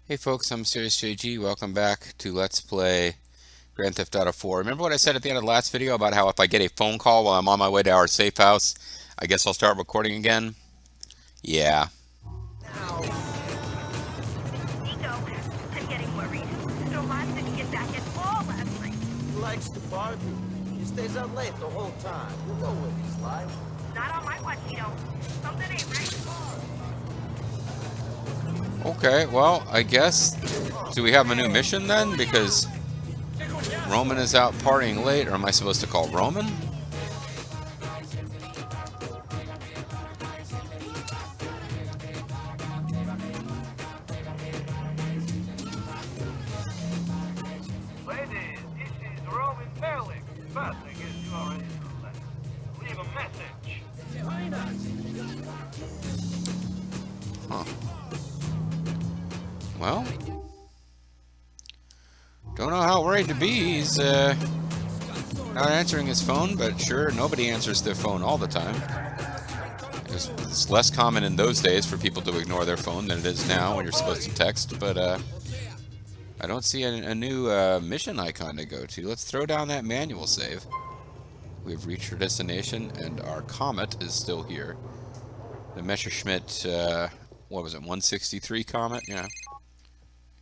Hey folks, I'm Serious JG. Welcome back to Let's Play Grand Theft Auto 4. Remember what I said at the end of the last video about how if I get a phone call while I'm on my way to our safe house, I guess I'll start recording again? Yeah. Nico, I'm getting worried. Roman didn't get back at all last night. He likes to party. He stays out late the whole time. You know what he's like. Not on my watch, you know. Something ain't right. Okay, well, I guess... Do we have a new mission then? Because Roman is out partying late, or am I supposed to call Roman? Ladies, this is Roman Perlich. First, I guess you already know that. Leave a message. Huh. Well... Don't know how worried to be. He's, not answering his phone, but sure, nobody answers their phone all the time. It's less common in those days for people to ignore their phone than it is now when you're supposed to text, but I don't see a new mission icon to go to. Let's throw down that manual save. We've reached our destination, and our Comet is still here. The Messerschmitt, what was it, 163 Comet? Yeah.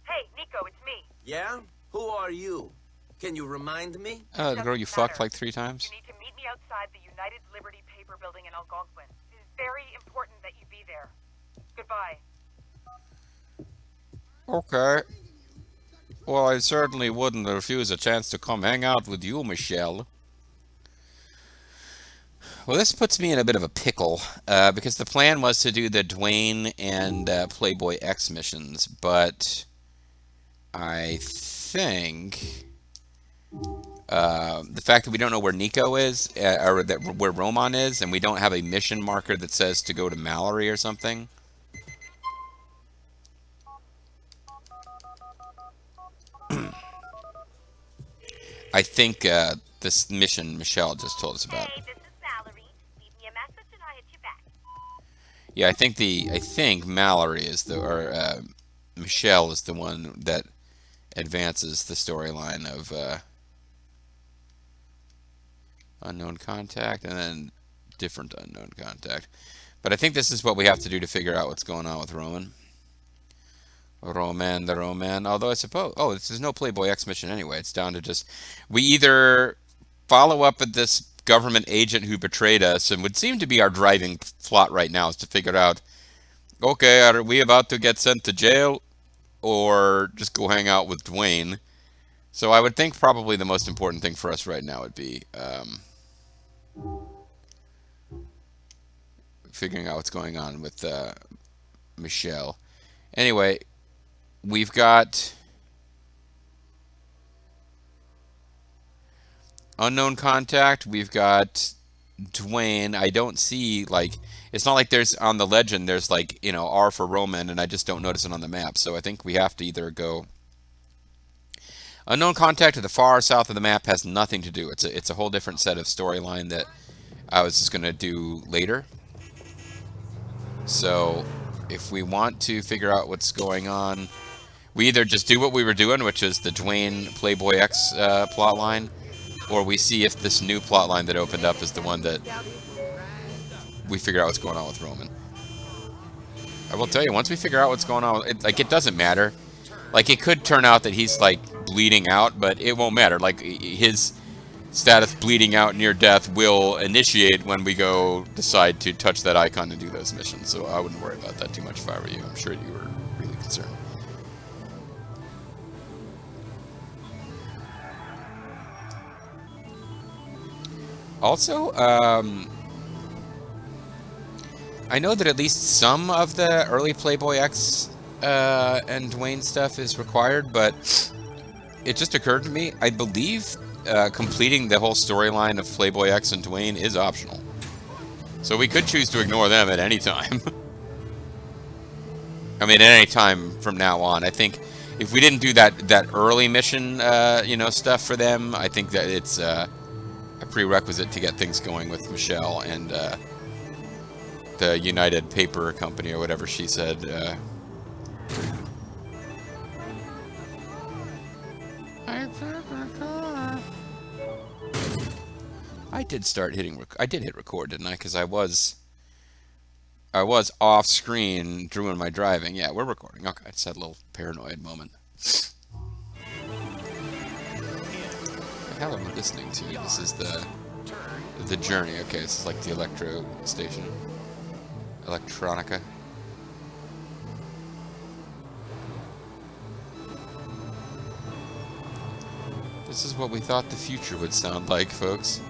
Hey, Nico, it's me. Yeah? Who are you? Can you remind me? The girl you fucked like 3 times? You need to meet me outside the United Liberty Paper Building in Algonquin. It is very important that you be there. Goodbye. Okay. Well, I certainly wouldn't refuse a chance to come hang out with you, Michelle. Well, this puts me in a bit of a pickle, because the plan was to do the Dwayne and Playboy X missions, but I think the fact that we don't know where Nico is, or that where Roman is, and we don't have a mission marker that says to go to Mallory or something. I think this mission Michelle just told us about. Hey, this is Mallory. Leave me a message and I'll hit you back. Yeah, I think Mallory is or Michelle is the one that advances the storyline of unknown contact and then different unknown contact. But I think this is what we have to do to figure out what's going on with Roman. The Roman. Although I suppose, this is no Playboy X mission anyway. It's down to just we either follow up with this government agent who betrayed us, and would seem to be our driving plot right now is to figure out, okay, are we about to get sent to jail, or just go hang out with Dwayne? So I would think probably the most important thing for us right now would be figuring out what's going on with Michelle. Anyway, we've got unknown contact. We've got Dwayne. I don't see, like, it's not like there's on the legend, there's like, you know, R for Roman, and I just don't notice it on the map. So I think we have to either go unknown contact to the far south of the map has nothing to do. It's a whole different set of storyline that I was just gonna do later. So if we want to figure out what's going on, we either just do what we were doing, which is the Dwayne Playboy X plot line, or we see if this new plot line that opened up is the one that we figure out what's going on with Roman. I will tell you, once we figure out what's going on, it doesn't matter. Like, it could turn out that he's, like, bleeding out, but it won't matter. Like, his status bleeding out near death will initiate when we go decide to touch that icon and do those missions. So I wouldn't worry about that too much if I were you. I'm sure you were really concerned. Also, I know that at least some of the early Playboy X and Dwayne stuff is required, but it just occurred to me, I believe completing the whole storyline of Playboy X and Dwayne is optional. So we could choose to ignore them at any time. I mean, at any time from now on. I think if we didn't do that early mission, stuff for them, I think that it's a prerequisite to get things going with Michelle and the United Paper Company or whatever she said. I did start hitting. I did hit record, didn't I? Because I was off screen doing my driving. Yeah, we're recording. Okay, I just had a little paranoid moment. What the hell am I listening to? This is the Journey. Okay, this is like the electro station. Electronica. This is what we thought the future would sound like, folks.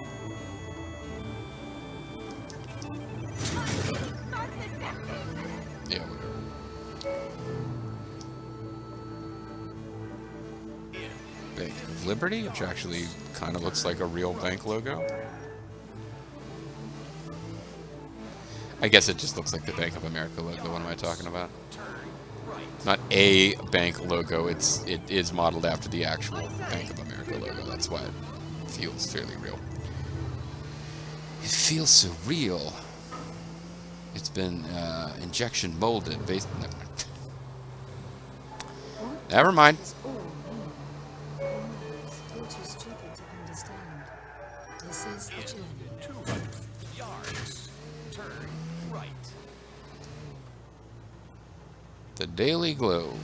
Yeah, whatever. Bank of Liberty, which actually kind of looks like a real bank logo. I guess it just looks like the Bank of America logo. What am I talking about? Not a bank logo. It is modeled after the actual Bank of America logo. That's why it feels fairly real. It feels so real. It's been injection molded. Never mind. Still too stupid to understand. This is the journey. 200 yards. Turn right. The Daily Globe.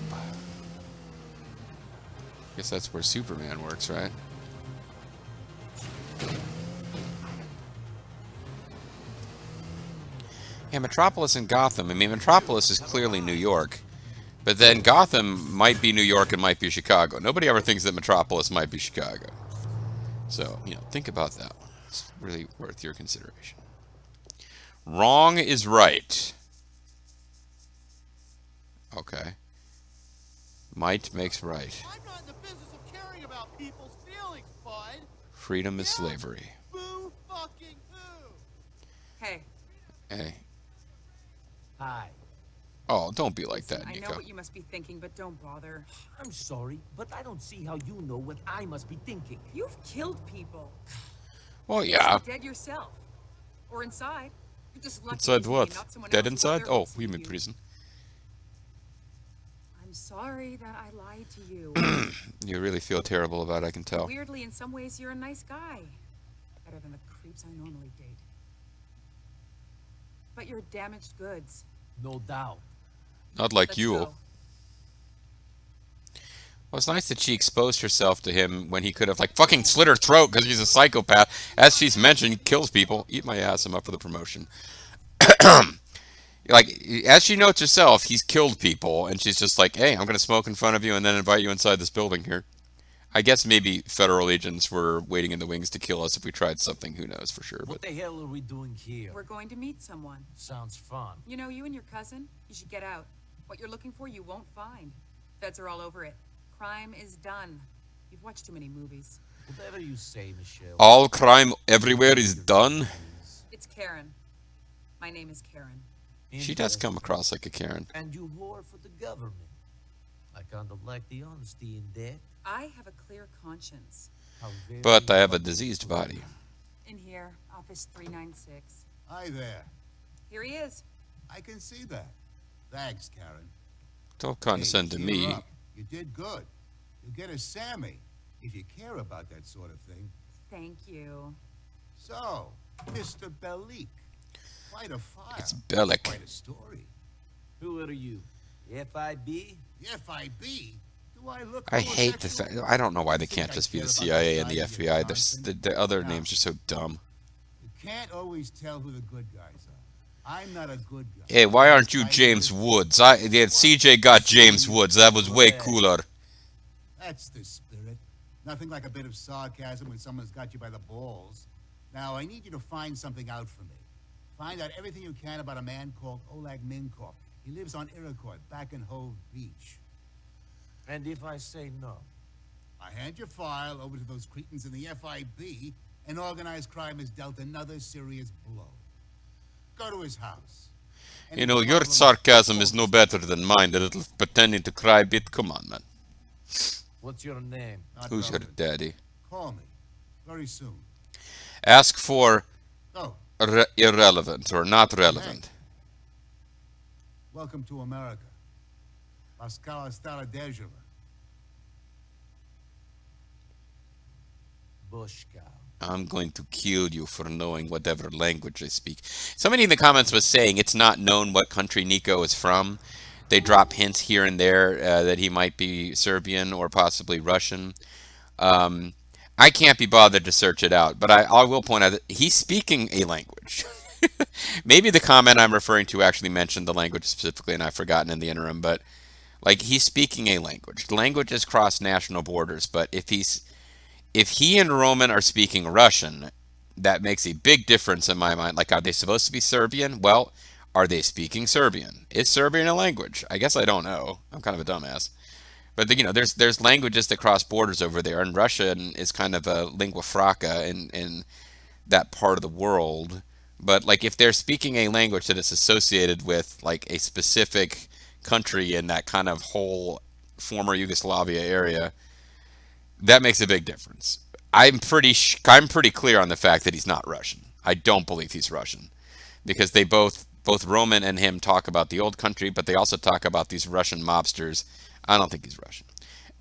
Guess that's where Superman works, right? Yeah, Metropolis and Gotham. I mean, Metropolis is clearly New York. But then Gotham might be New York and might be Chicago. Nobody ever thinks that Metropolis might be Chicago. So, think about that one. It's really worth your consideration. Wrong is right. Okay. Might makes right. I'm not in the business of caring about people's feelings, bud. Freedom is slavery. Boo fucking who? Hey, Hey. Hi. Oh, don't be like that, I know Nico. what you must be thinking, but don't bother. I'm sorry, but I don't see how you know what I must be thinking. You've killed people. Well, yeah. You're dead yourself. Or inside. You're just lucky Inside to be what? not someone Dead else who's out inside? there Oh, who's we with mean you. prison. I'm sorry that I lied to you. You really feel terrible about it, I can tell. Weirdly, in some ways, you're a nice guy. Better than the creeps I normally date. But you're damaged goods. No doubt. Not like Let's you. go. Well, it's nice that she exposed herself to him when he could have, fucking slit her throat because he's a psychopath. As she's mentioned, he kills people. Eat my ass, I'm up for the promotion. As she notes herself, he's killed people, and she's just like, hey, I'm going to smoke in front of you and then invite you inside this building here. I guess maybe federal agents were waiting in the wings to kill us if we tried something. Who knows for sure. What But the hell are we doing here? We're going to meet someone. Sounds fun. You know, you and your cousin, you should get out. What you're looking for, you won't find. Feds are all over it. Crime is done. You've watched too many movies. Whatever you say, Michelle. all crime everywhere is done. It's Karen. My name is Karen. She does come across like a Karen. And you whore for the government. I kind of like the honesty in that. I have a clear conscience. How very But I have a diseased body. In here, office 396. Hi there. Here he is. I can see that. Thanks, Karen. Don't condescend to Hey, me. cheer up. You did good. You'll get a Sammy if you care about that sort of thing. Thank you. So, Mr. Bellic. Quite a file. It's Bellic. Quite a story. Who are you? FIB? The FIB? Do I look I hate the fact. homosexual? I don't know why they Think can't I just be care the about CIA and the side of your FBI. conscience? The other No. names are so dumb. You can't always tell who the good guys are. I'm not a good guy. Hey, why aren't you I James just- Woods? CJ got James Woods. That was way cooler. That's the spirit. Nothing like a bit of sarcasm when someone's got you by the balls. Now, I need you to find something out for me. Find out everything you can about a man called Oleg Minkov. He lives on Iroquois, back in Hove Beach. And if I say no? I hand your file over to those cretins in the FIB, and organized crime has dealt another serious blow. Go to his house. And You if know, the your problem sarcasm is no better than mine, the little pretending to cry bit. Come on, man. What's your name? not Who's your relevant. daddy? Call me. Very soon. Ask for Oh, irrelevant or not relevant. welcome to America. Pascal Starodejeva. Bushka. I'm going to kill you for knowing whatever language I speak. Somebody in the comments was saying it's not known what country Nico is from. They drop hints here and there that he might be Serbian or possibly Russian. I can't be bothered to search it out, but I will point out that he's speaking a language. Maybe the comment I'm referring to actually mentioned the language specifically, and I've forgotten in the interim, but like he's speaking a language. Languages cross national borders, but if he and Roman are speaking Russian, that makes a big difference in my mind. Like, are they supposed to be Serbian? Well, are they speaking Serbian? Is Serbian a language? I guess I don't know. I'm kind of a dumbass. But there's languages that cross borders over there, and Russian is kind of a lingua franca in that part of the world. But like, if they're speaking a language that is associated with like a specific country in that kind of whole former Yugoslavia area, that makes a big difference. I'm pretty clear on the fact that he's not Russian. I don't believe he's Russian, because they both Roman and him talk about the old country, but they also talk about these Russian mobsters. I don't think he's Russian.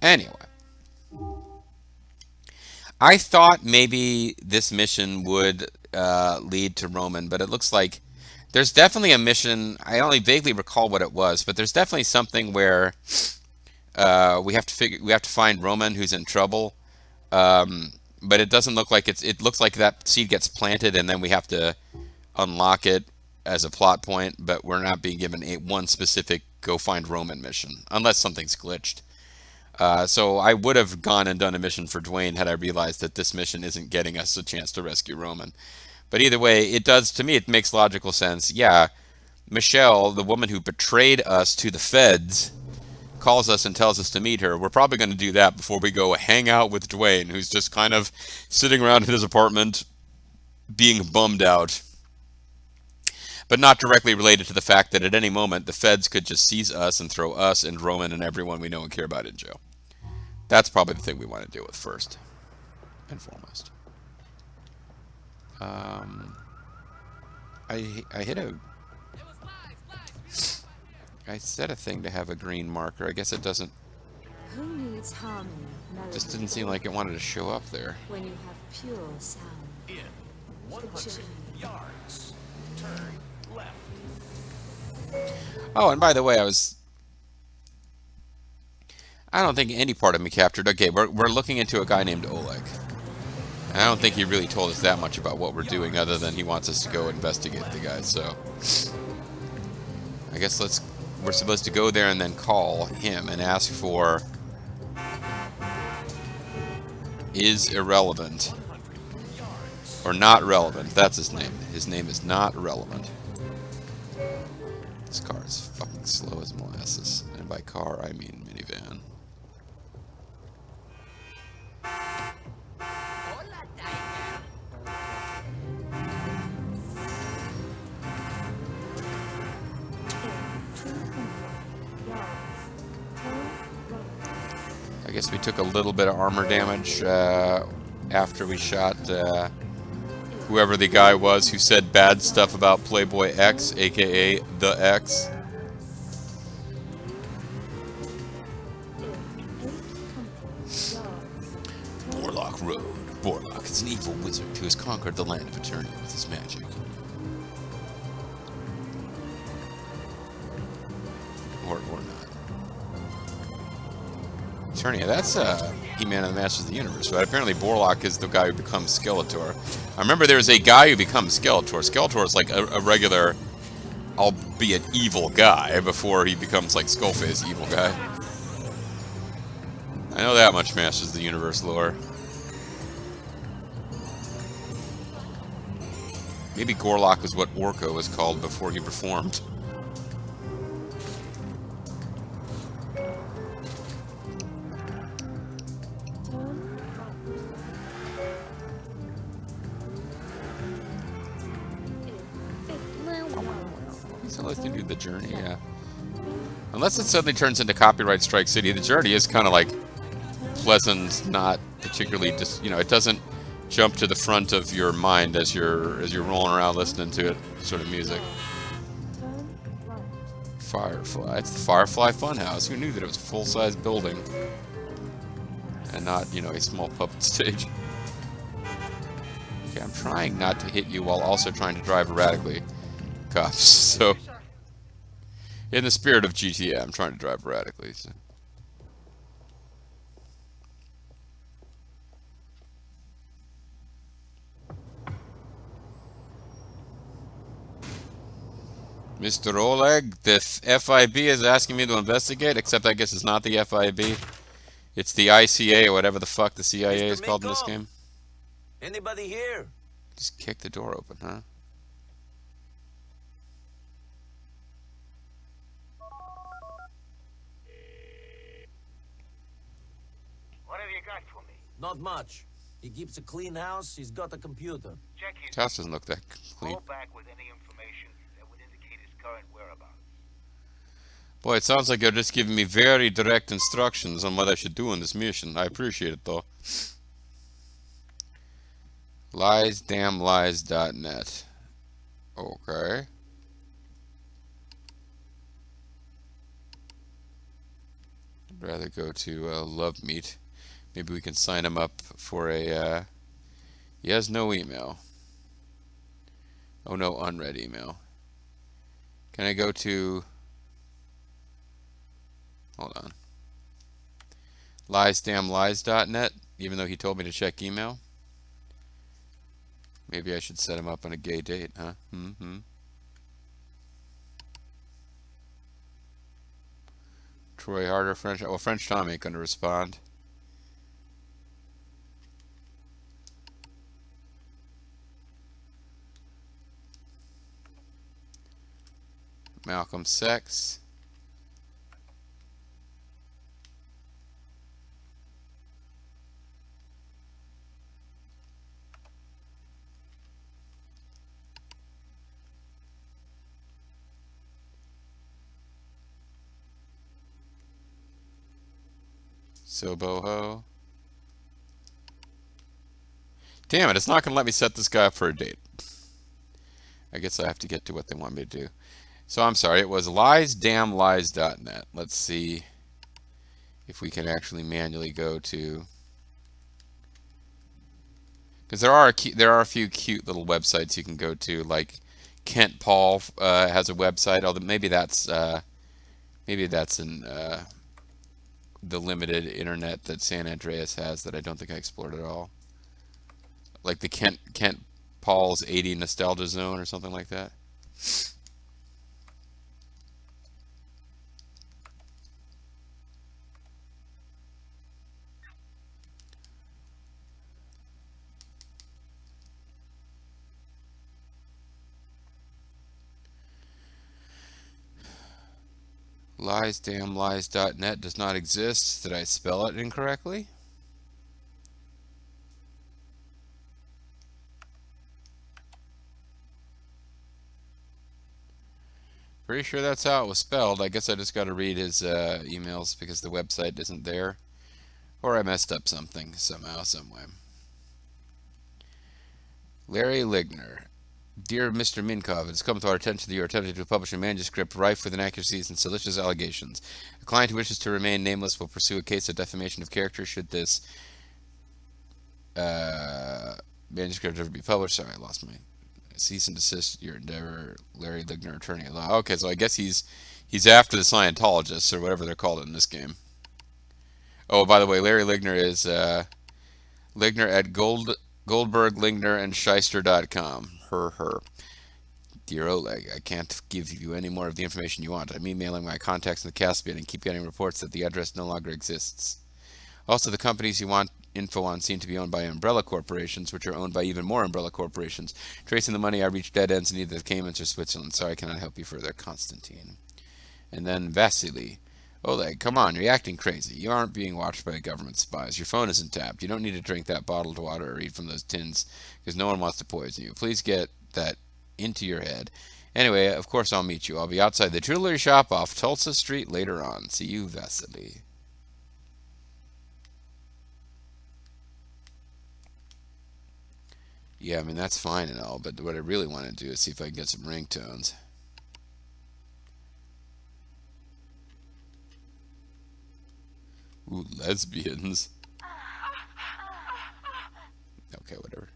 Anyway, I thought maybe this mission would lead to Roman, but it looks like there's definitely a mission. I only vaguely recall what it was, but there's definitely something where we have to find Roman, who's in trouble. But it doesn't look like it looks like that seed gets planted and then we have to unlock it as a plot point, but we're not being given one specific go find Roman mission unless something's glitched. So I would have gone and done a mission for Dwayne had I realized that this mission isn't getting us a chance to rescue Roman. But either way, to me it makes logical sense. Yeah, Michelle, the woman who betrayed us to the feds, calls us and tells us to meet her. We're probably going to do that before we go hang out with Dwayne, who's just kind of sitting around in his apartment being bummed out. But not directly related to the fact that at any moment the feds could just seize us and throw us and Roman and everyone we know and care about in jail. That's probably the thing we want to deal with first and foremost. I hit a... I set a thing to have a green marker. I guess it doesn't... Who needs harmony, melody, Just didn't seem like it wanted to show up there. when you have pure sound? In 100 yards, turn left. Oh, and by the way, I don't think any part of me captured. Okay, we're looking into a guy named Oleg. And I don't think he really told us that much about what we're doing other than he wants us to go investigate the guy, so... I guess we're supposed to go there and then call him and ask for... is irrelevant. Or not relevant. That's his name. His name is not relevant. This car is fucking slow as molasses. And by car, I mean minivan. I guess we took a little bit of armor damage after we shot whoever the guy was who said bad stuff about Playboy X, aka the X. Borlock Road. Borlock is an evil wizard who has conquered the land of Eternia with his magic. Or not. Eternia, that's He-Man and the Masters of the Universe, but apparently Borlock is the guy who becomes Skeletor. I remember there's a guy who becomes Skeletor. Skeletor is like a regular, albeit evil guy, before he becomes like Skullface evil guy. I know that much Masters of the Universe lore. Maybe Gorlock was what Orko was called before he reformed. Let's do the journey, yeah. Unless it suddenly turns into Copyright Strike City, the journey is kind of like pleasant, not particularly just, it doesn't jump to the front of your mind as you're rolling around listening to it, sort of music. Firefly. It's the Firefly Funhouse. Who knew that it was a full-size building and not, a small puppet stage? Okay, I'm trying not to hit you while also trying to drive erratically. Cops. So, in the spirit of GTA, I'm trying to drive erratically. So. Mr. Oleg, the FIB is asking me to investigate, except I guess it's not the FIB. It's the ICA or whatever the fuck the CIA is called in this game. Anybody here? Just kick the door open, huh? What have you got for me? Not much. He keeps a clean house. He's got a computer. Check his House doesn't look that clean. call back with any information that would indicate his current whereabouts. Boy, it sounds like you're just giving me very direct instructions on what I should do in this mission. I appreciate it, though. Lies.net. Okay. I'd rather go to Love Meet. Maybe we can sign him up for a... he has no email. Oh no, unread email. Can I go to... Hold on. Lies.net, even though he told me to check email. Maybe I should set him up on a gay date, huh? Troy Harder, French. Well, French Tom ain't gonna respond. Malcolm Sex. Soboho. Damn it, it's not going to let me set this guy up for a date. I guess I have to get to what they want me to do. So I'm sorry, it was lies.net. Let's see if we can actually manually go to... Because there are a few cute little websites you can go to, like Kent Paul has a website, although maybe that's in the limited internet that San Andreas has that I don't think I explored at all. Like the Kent Paul's 80 Nostalgia Zone or something like that. Lies.net does not exist. Did I spell it incorrectly? Pretty sure that's how it was spelled. I guess I just got to read his emails because the website isn't there. Or I messed up something somehow, someway. Larry Ligner. Dear Mr. Minkov, it has come to our attention that you are attempting to publish a manuscript rife with inaccuracies and salacious allegations. A client who wishes to remain nameless will pursue a case of defamation of character should this manuscript ever be published. Sorry, I lost my... Cease and desist your endeavor, Larry Ligner, attorney at law. Okay, so I guess he's after the Scientologists, or whatever they're called in this game. Oh, by the way, Larry Ligner is Ligner at Goldberg, Ligner, and Shyster.com. Her. Dear Oleg, I can't give you any more of the information you want. I'm emailing my contacts in the Caspian and keep getting reports that the address no longer exists. Also, the companies you want info on seem to be owned by umbrella corporations, which are owned by even more umbrella corporations. Tracing the money, I reached dead ends in either the Caymans or Switzerland. Sorry, I cannot help you further. Constantine. And then Vasily. Oleg, come on, you're acting crazy. You aren't being watched by government spies. Your phone isn't tapped. You don't need to drink that bottled water or eat from those tins, because no one wants to poison you. Please get that into your head. Anyway, of course I'll meet you. I'll be outside the jewelry shop off Tulsa Street later on. See you, Vasily. Yeah, I mean, that's fine and all, but what I really want to do is see if I can get some ringtones. Ooh, lesbians. Okay, whatever.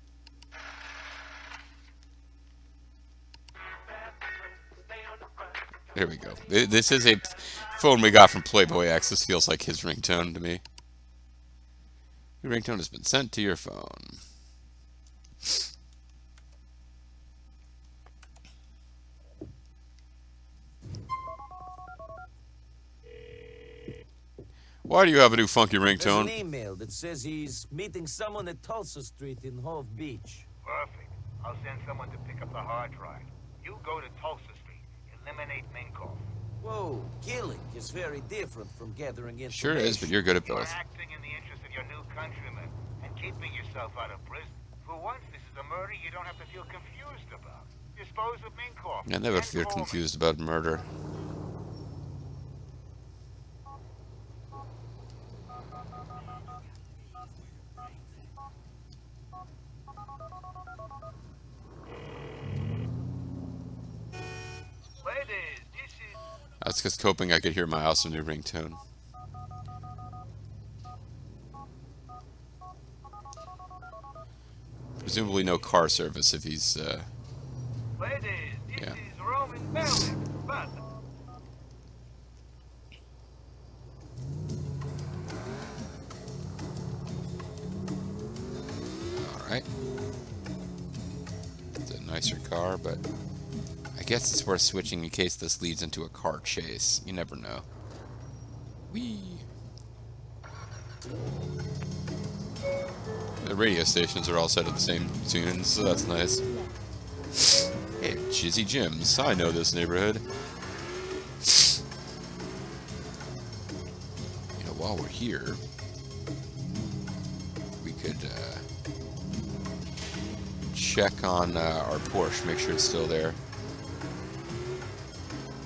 There we go. This is a phone we got from Playboy X. This feels like his ringtone to me. Your ringtone has been sent to your phone. Why do you have a new funky There's an ringtone? email that says he's meeting someone at Tulsa Street in Hove Beach. Perfect. I'll send someone to pick up the hard drive. You go to Tulsa Street. Eliminate Minkoff. Whoa, killing is very different from gathering information. Sure is, but you're good at You're both. acting in the interest of your new countrymen and keeping yourself out of prison. For once, this is a murder you don't have to feel confused about. Dispose of Minkoff. I never and feel call me. confused about murder. Ladies, this is... I was just hoping I could hear my awesome new ringtone. Presumably no car service if he's, Ladies, this Yeah. is Roman Berlin. But... alright. It's a nicer car, but I guess it's worth switching in case this leads into a car chase. You never know. Whee! The radio stations are all set at the same tune, so that's nice. Hey, Jizzy Jim's. I know this neighborhood. You know, while we're here, we could check on our Porsche, make sure it's still there.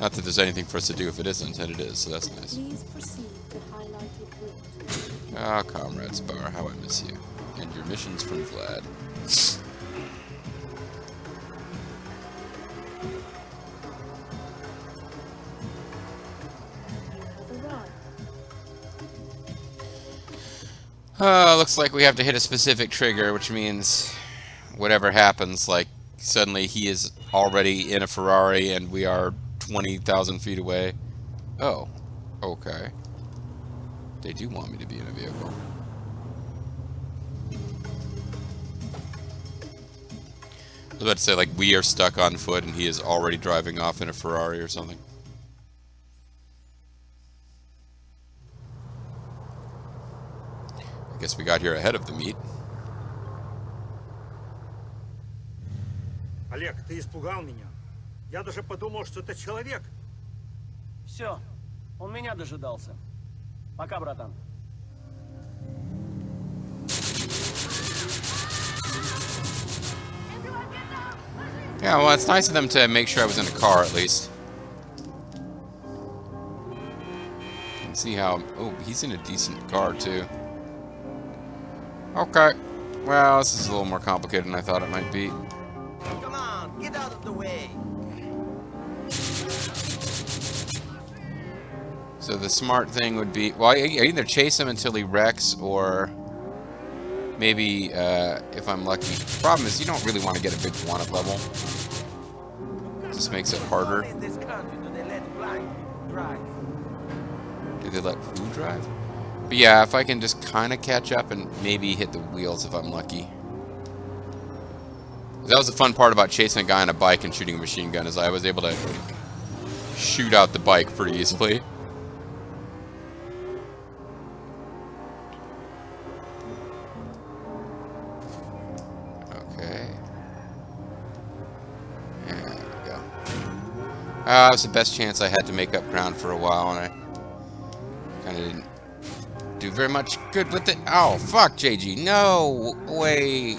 Not that there's anything for us to do if it isn't, and it is, so that's nice. Please proceed to highlighted route. Ah, Comrade Spar, how I miss you. And your missions from Vlad. You have arrived. Looks like we have to hit a specific trigger, which means whatever happens, like suddenly he is already in a Ferrari and we are 20,000 feet away. Oh, okay. They do want me to be in a vehicle. I was about to say, like, we are stuck on foot and he is already driving off in a Ferrari or something. I guess we got here ahead of the meet. Олег, ты испугал меня. Я даже подумал, что это человек. Все, он меня дожидался. Пока, братан. Yeah, well, it's nice of them to make sure I was in a car at least. And see how... Oh, he's in a decent car, too. Okay. Well, this is a little more complicated than I thought it might be. Come on, get out of the way. So the smart thing would be... Well, I either chase him until he wrecks, or... Maybe, if I'm lucky. The problem is, you don't really want to get a big one-up level. It just makes it harder. Only in this country do they let blind people drive. Do they let who drive? But yeah, if I can just kind of catch up and maybe hit the wheels if I'm lucky. That was the fun part about chasing a guy on a bike and shooting a machine gun, is I was able to shoot out the bike pretty easily. Okay. There we go. That was the best chance I had to make up ground for a while, and I kind of didn't do very much good with it. Oh, fuck, JG. No! Way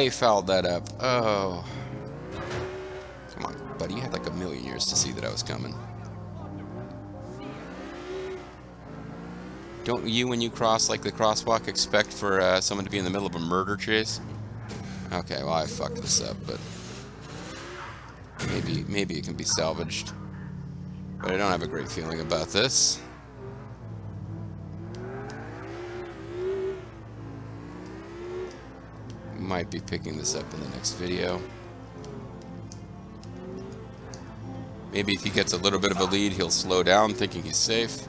fouled that up. Oh. Come on, buddy. You had like a million years to see that I was coming. Don't you, when you cross like the crosswalk, expect for someone to be in the middle of a murder chase? Okay, well, I fucked this up, but maybe it can be salvaged. But I don't have a great feeling about this. Might be picking this up in the next video. Maybe if he gets a little bit of a lead, he'll slow down, thinking he's safe.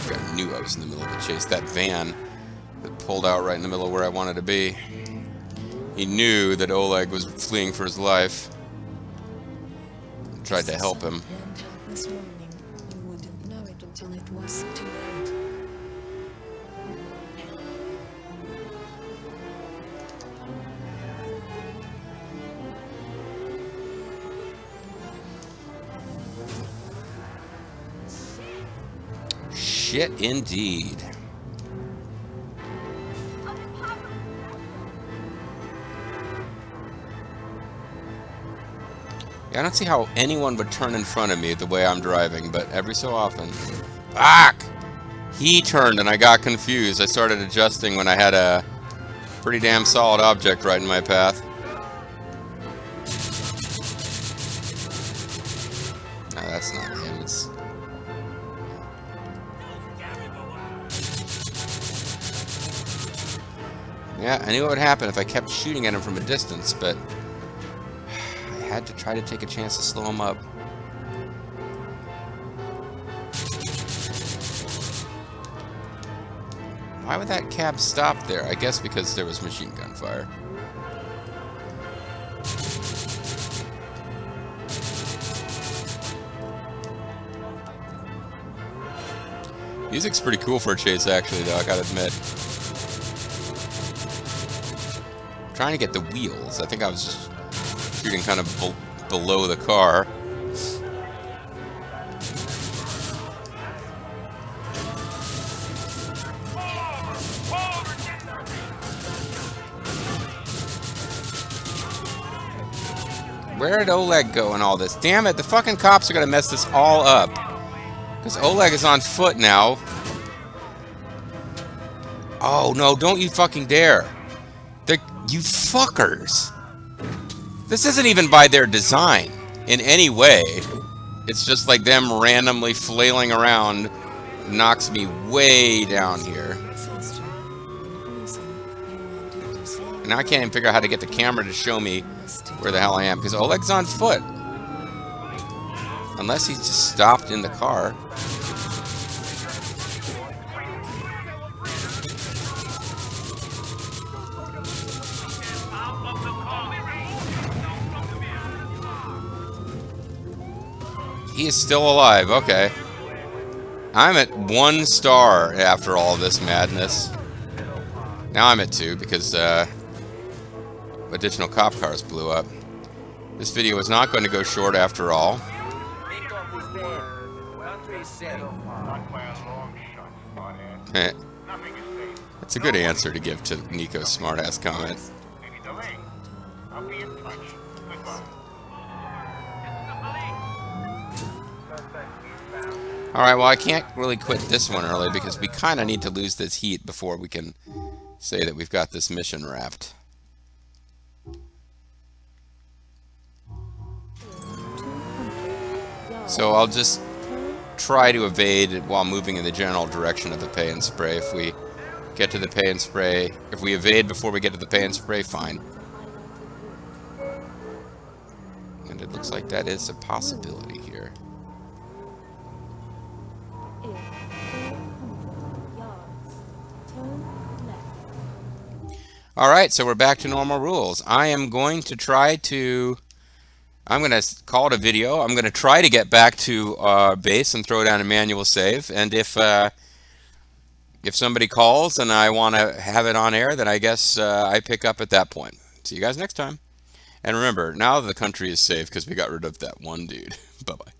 I knew I was in the middle of the chase. That van that pulled out right in the middle of where I wanted to be. He knew that Oleg was fleeing for his life. Tried to help him. This morning, you wouldn't know it until it was too late. Shit, indeed. Yeah, I don't see how anyone would turn in front of me the way I'm driving, but every so often. Fuck! He turned and I got confused. I started adjusting when I had a pretty damn solid object right in my path. No, that's not him. It's... Yeah, I knew what would happen if I kept shooting at him from a distance, but I had to try to take a chance to slow him up. Why would that cab stop there? I guess because there was machine gun fire. Music's pretty cool for a chase, actually, though, I gotta admit. Trying to get the wheels. I think I was just shooting kind of below the car. Where did Oleg go in all this? Damn it, the fucking cops are gonna mess this all up. Because Oleg is on foot now. Oh no, don't you fucking dare. You fuckers. This isn't even by their design in any way. It's just like them randomly flailing around knocks me way down here. And now I can't even figure out how to get the camera to show me where the hell I am, because Oleg's on foot. Unless he's just stopped in the car. He is still alive, okay. I'm at 1 star after all this madness. Now I'm at 2 because additional cop cars blew up. This video is not going to go short after all. That's a good answer to give to Nico's smartass comment. I'll be in touch. Goodbye. Alright, well I can't really quit this one early because we kind of need to lose this heat before we can say that we've got this mission wrapped. So I'll just try to evade while moving in the general direction of the pay and spray. If we get to the pay and spray, if we evade before we get to the pay and spray, fine. And it looks like that is a possibility here. Alright, so we're back to normal rules. I am going to try to... I'm going to call it a video. I'm going to try to get back to base and throw down a manual save. And if somebody calls and I want to have it on air, then I guess I pick up at that point. See you guys next time. And remember, now the country is safe because we got rid of that one dude. Bye-bye.